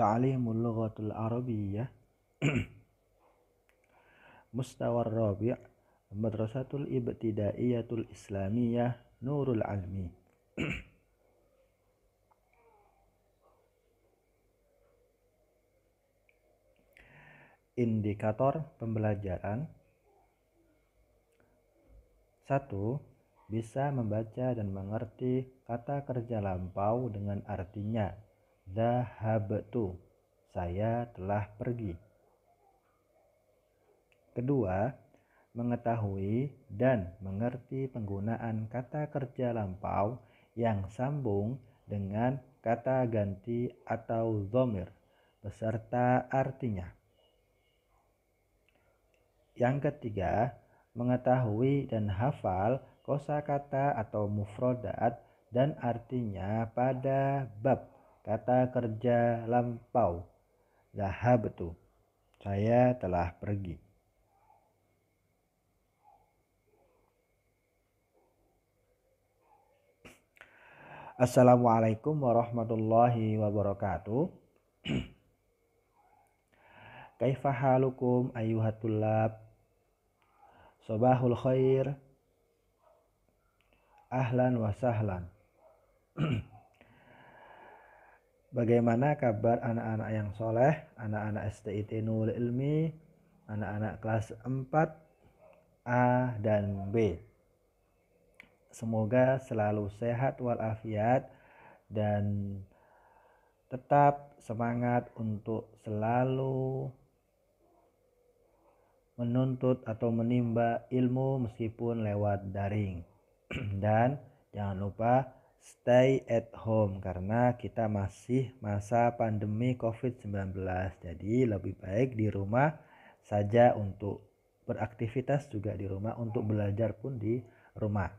Ta'limul Lughatul Arabiyyah Mustawar Rabi' Madrasatul Ibtidaiyatul Islamiyah Nurul Almi. Indikator pembelajaran. 1. Bisa membaca dan mengerti kata kerja lampau dengan artinya dhahabtu, saya telah pergi. Kedua, mengetahui dan mengerti penggunaan kata kerja lampau yang sambung dengan kata ganti atau dhamir beserta artinya. Yang ketiga, mengetahui dan hafal kosakata atau mufrodat dan artinya pada bab kata kerja lampau dhahabtu, saya telah pergi. Assalamualaikum warahmatullahi wabarakatuh. Kaifa halukum ayyuhat tullab? Sobahul khair. Ahlan wa sahlan. Bagaimana kabar anak-anak yang soleh, anak-anak STIT Nurul Ilmi, anak-anak kelas 4 A dan B? Semoga selalu sehat walafiat dan tetap semangat untuk selalu menuntut atau menimba ilmu meskipun lewat daring. Dan jangan lupa stay at home karena kita masih masa pandemi COVID-19. Jadi lebih baik di rumah saja, untuk beraktivitas juga di rumah, untuk belajar pun di rumah.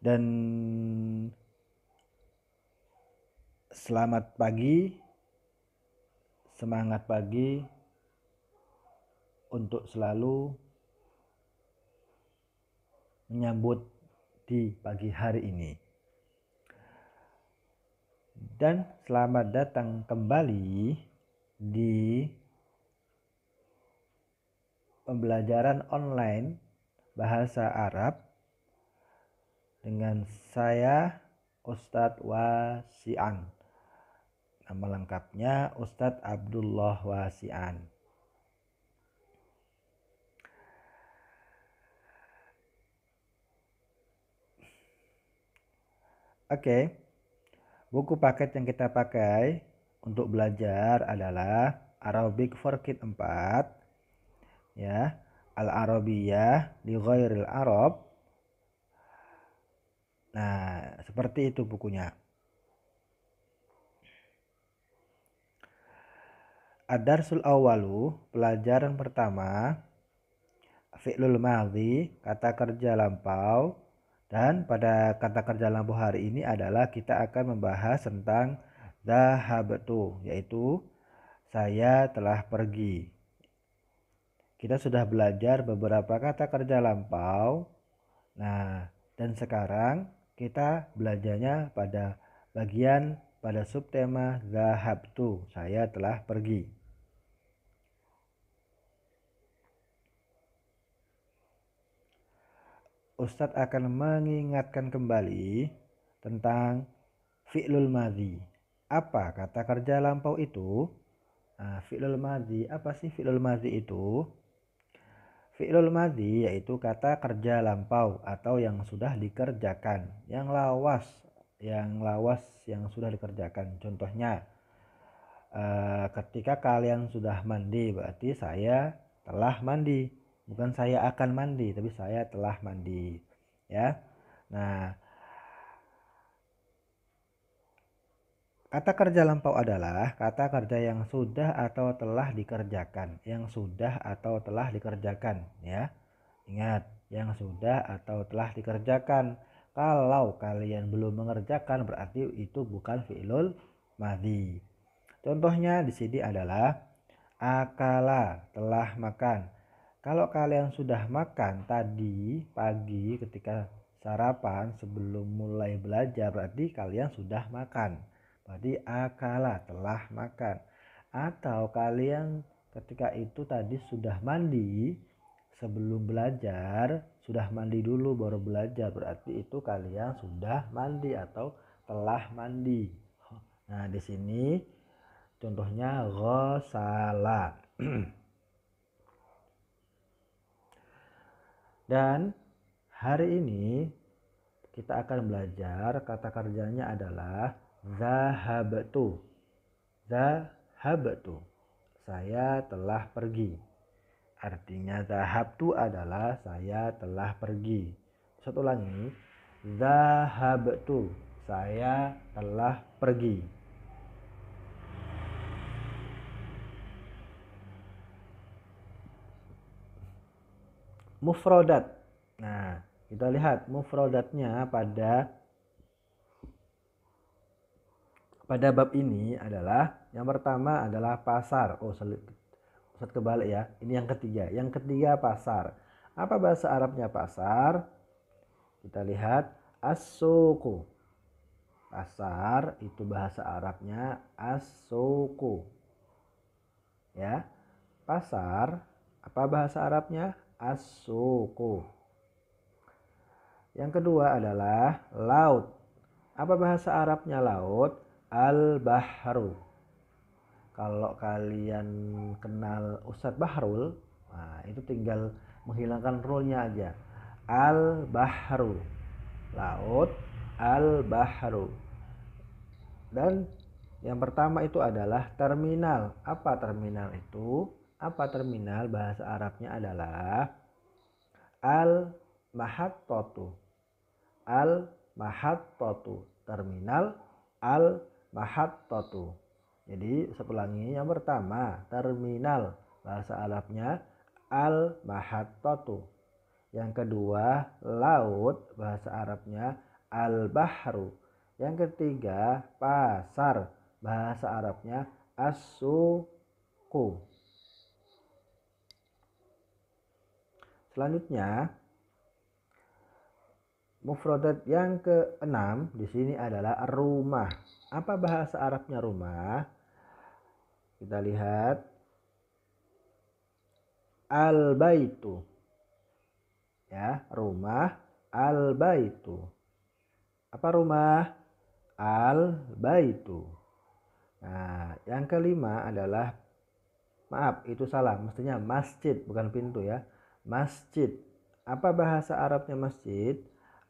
Dan selamat pagi, semangat pagi untuk selalu menyambut di pagi hari ini. Dan selamat datang kembali di pembelajaran online bahasa Arab dengan saya Ustadz Wasi'an. Nama lengkapnya Ustadz Abdullah Wasi'an. Oke. Buku paket yang kita pakai untuk belajar adalah Arabic for Kids 4, ya, Al-Arabiyyah li Ghairil Arab. Nah, seperti itu bukunya. Ad-Darsul Awalu, pelajaran pertama, fi'lul madhi, kata kerja lampau. Dan pada kata kerja lampau hari ini adalah kita akan membahas tentang dhahabtu, yaitu saya telah pergi. Kita sudah belajar beberapa kata kerja lampau. Nah, dan sekarang kita belajarnya pada subtema dhahabtu, saya telah pergi. Ustadz akan mengingatkan kembali tentang fi'lul madhi. Apa kata kerja lampau itu? Nah, fi'lul madhi, apa sih fi'lul madhi itu? Fi'lul madhi yaitu kata kerja lampau atau yang sudah dikerjakan, yang lawas yang sudah dikerjakan. Contohnya, ketika kalian sudah mandi, berarti saya telah mandi. Bukan saya akan mandi, tapi saya telah mandi, ya. Nah, kata kerja lampau adalah kata kerja yang sudah atau telah dikerjakan, ya. Ingat, yang sudah atau telah dikerjakan. Kalau kalian belum mengerjakan, berarti itu bukan fi'lul madhi. Contohnya di sini adalah akala, telah makan. Kalau kalian sudah makan tadi pagi ketika sarapan sebelum mulai belajar, berarti kalian sudah makan. Berarti akala, telah makan. Atau kalian ketika itu tadi sudah mandi sebelum belajar, sudah mandi dulu baru belajar, berarti itu kalian sudah mandi atau telah mandi. Nah, di sini contohnya ghasala. Dan hari ini kita akan belajar kata kerjanya adalah zahabtu. Zahabtu. Saya telah pergi. Artinya zahabtu adalah saya telah pergi. Satu lagi, zahabtu. Saya telah pergi. Mufrodat. Nah, kita lihat mufrodatnya pada bab ini adalah yang pertama adalah pasar. Ustadz kebalik ya. Ini yang ketiga. Yang ketiga pasar. Apa bahasa Arabnya pasar? Kita lihat as-suqu. Pasar itu bahasa Arabnya as-suqu. Ya. Pasar apa bahasa Arabnya? As-suqu. Yang kedua adalah laut. Apa bahasa Arabnya laut? Al-bahru. Kalau kalian kenal Ustadz Bahrul, nah itu tinggal menghilangkan rule-nya aja. Al-bahru. Laut, al-bahru. Dan yang pertama itu adalah terminal. Apa terminal itu? Apa terminal? Bahasa Arabnya adalah al-mahattatu. Al-mahattatu. Terminal al-mahattatu. Jadi sepulangi, yang pertama terminal, bahasa Arabnya al-mahattatu. Yang kedua laut, bahasa Arabnya al-bahru. Yang ketiga pasar, bahasa Arabnya as-suqu. Selanjutnya mufradat yang keenam di sini adalah rumah. Apa bahasa Arabnya rumah? Kita lihat al-baitu. Ya, rumah al-baitu. Apa rumah? Al-baitu. Nah, yang kelima adalah, maaf itu salah, mestinya masjid bukan pintu ya. Masjid. Apa bahasa Arabnya masjid?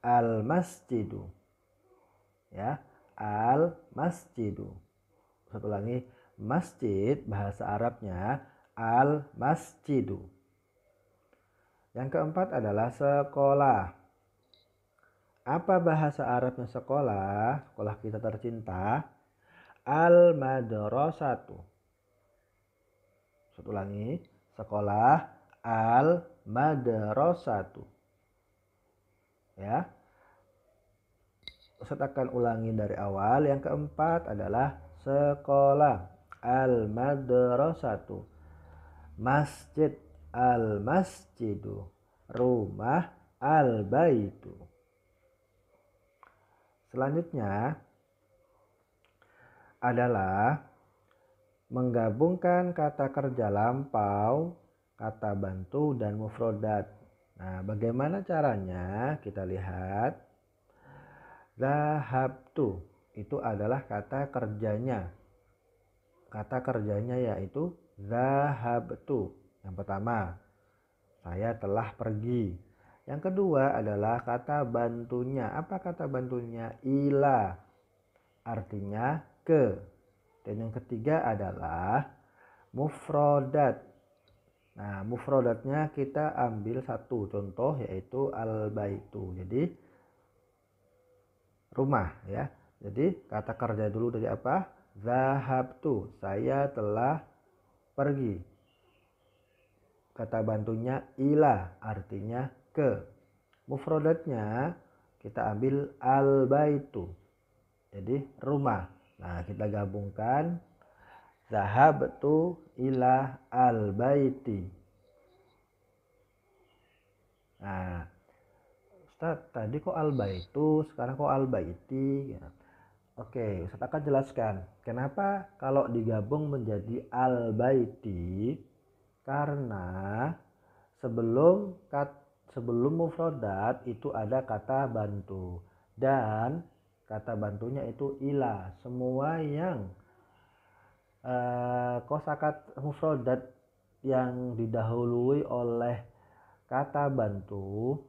Al-masjidu. Ya, al-masjidu. Satu lagi, masjid bahasa Arabnya al-masjidu. Yang keempat adalah sekolah. Apa bahasa Arabnya sekolah? Sekolah kita tercinta. Al-madrasatu. Satu lagi, sekolah al-madrasatu. Ya. Ustaz akan ulangi dari awal. Yang keempat adalah sekolah al-madrasatu. Masjid al-masjidu. Rumah al-baitu. Selanjutnya adalah menggabungkan kata kerja lampau, kata bantu, dan mufrodat. Nah, bagaimana caranya? Kita lihat. Zahabtu itu adalah kata kerjanya. Kata kerjanya yaitu zahabtu. Yang pertama, saya telah pergi. Yang kedua adalah kata bantunya. Apa kata bantunya? Ila. Artinya ke. Dan yang ketiga adalah mufrodat. Nah, mufrodatnya kita ambil satu contoh yaitu al-baitu. Jadi rumah ya. Jadi kata kerja dulu dari apa? Zahabtu. Saya telah pergi. Kata bantunya ila, artinya ke. Mufrodatnya kita ambil al-baitu. Jadi rumah. Nah, kita gabungkan zahabtu ila al-baiti. Nah, Ustaz, tadi kok al-baitu, sekarang kok al-baiti? Oke, Ustaz akan jelaskan kenapa kalau digabung menjadi al-baiti, karena sebelum mufrodat itu ada kata bantu, dan kata bantunya itu ila. Semua yang kosakata mufrodat yang didahului oleh kata bantu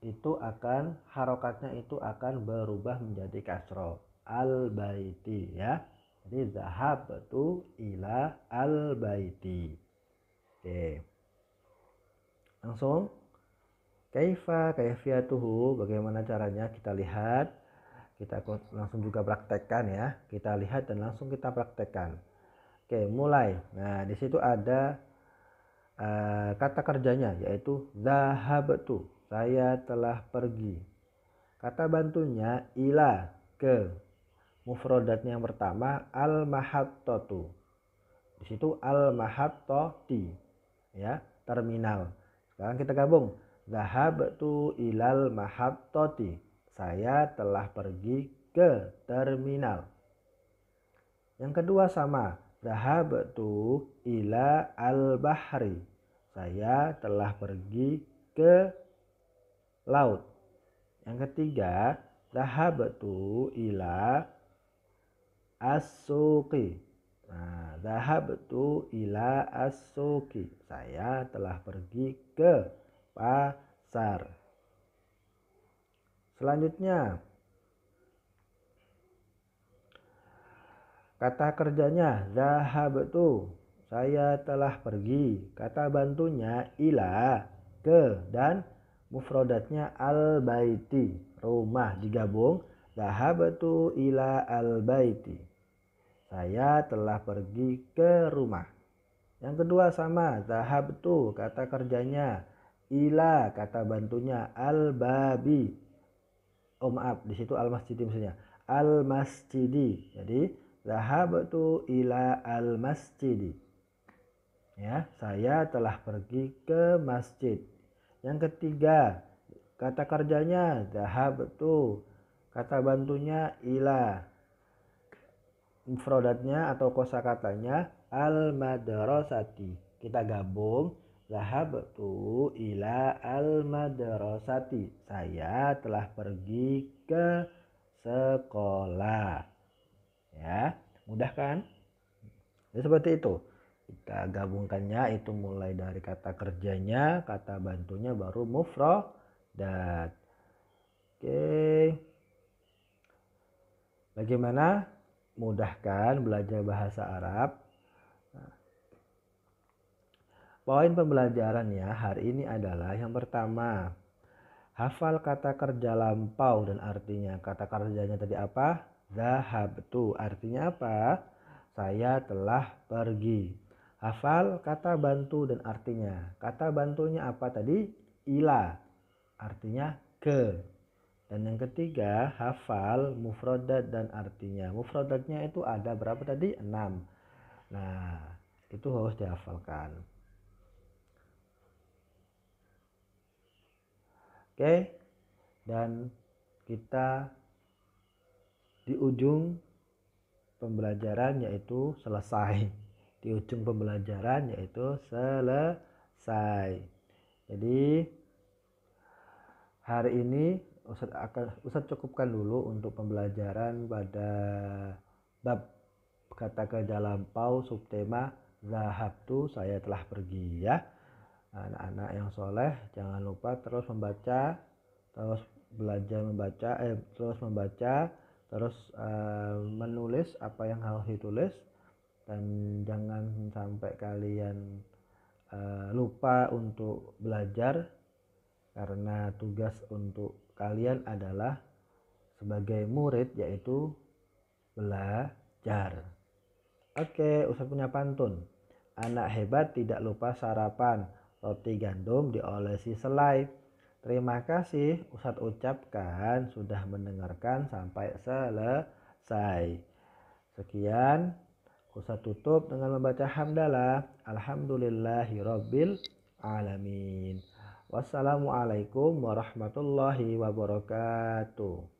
itu akan harokatnya itu akan berubah menjadi kasroh, al baiti ya. Jadi zahabtu ila al baiti. Oke, langsung kaifiyatuhu, bagaimana caranya kita lihat, kita langsung juga praktekkan ya. Kita lihat dan langsung kita praktekkan. Oke, mulai. Nah, di situ ada kata kerjanya yaitu zahabtu, saya telah pergi. Kata bantunya ila, ke. Mufrodatnya yang pertama al mahattatu. Di situ al mahattati ya, terminal. Sekarang kita gabung. Zahabtu ilal mahattati, saya telah pergi ke terminal. Yang kedua sama, zahabtu ila al-bahri, saya telah pergi ke laut. Yang ketiga, zahabtu ila as-suqi. Nah, zahabtu ila as-suqi, saya telah pergi ke pasar. Selanjutnya, kata kerjanya zahabtu, saya telah pergi. Kata bantunya ila, ke, dan mufrodatnya al baiti, rumah, digabung zahabtu ila al baiti, saya telah pergi ke rumah. Yang kedua sama, zahabtu, kata kerjanya ila, kata bantunya al babi. Oh maaf, di situ al masjidi maksudnya. Al masjidi. Jadi zahabtu ila al masjidi. Ya, saya telah pergi ke masjid. Yang ketiga, kata kerjanya zahabtu, kata bantunya ila. Mufradatnya atau kosakatanya al madrasati. Kita gabung zahabtu ila al madrasati, saya telah pergi ke sekolah. Ya, mudah kan? Ya, seperti itu. Kita gabungkannya itu mulai dari kata kerjanya, kata bantunya, baru mufradat. Oke. Bagaimana? Mudah kan belajar bahasa Arab? Nah, poin pembelajarannya hari ini adalah yang pertama, hafal kata kerja lampau dan artinya. Kata kerjanya tadi apa? Zahabtu. Artinya apa? Saya telah pergi. Hafal kata bantu dan artinya. Kata bantunya apa tadi? Ila. Artinya ke. Dan yang ketiga, hafal mufradat dan artinya. Mufradatnya itu ada berapa tadi? 6. Nah, itu harus dihafalkan. Oke. Dan kita di ujung pembelajaran yaitu selesai. Di ujung pembelajaran yaitu selesai. Jadi hari ini Ustaz cukupkan dulu untuk pembelajaran pada bab kata kerja lampau subtema zahabtu, saya telah pergi ya. Anak-anak yang soleh jangan lupa terus membaca, terus belajar membaca, terus menulis apa yang harus ditulis, dan jangan sampai kalian lupa untuk belajar, karena tugas untuk kalian adalah sebagai murid yaitu belajar. Oke, Ustaz punya pantun. Anak hebat tidak lupa sarapan, roti gandum diolesi selai. Terima kasih Ustaz ucapkan sudah mendengarkan sampai selesai. Sekian, Ustaz tutup dengan membaca hamdalah. Alhamdulillahirabbil alamin. Wassalamualaikum warahmatullahi wabarakatuh.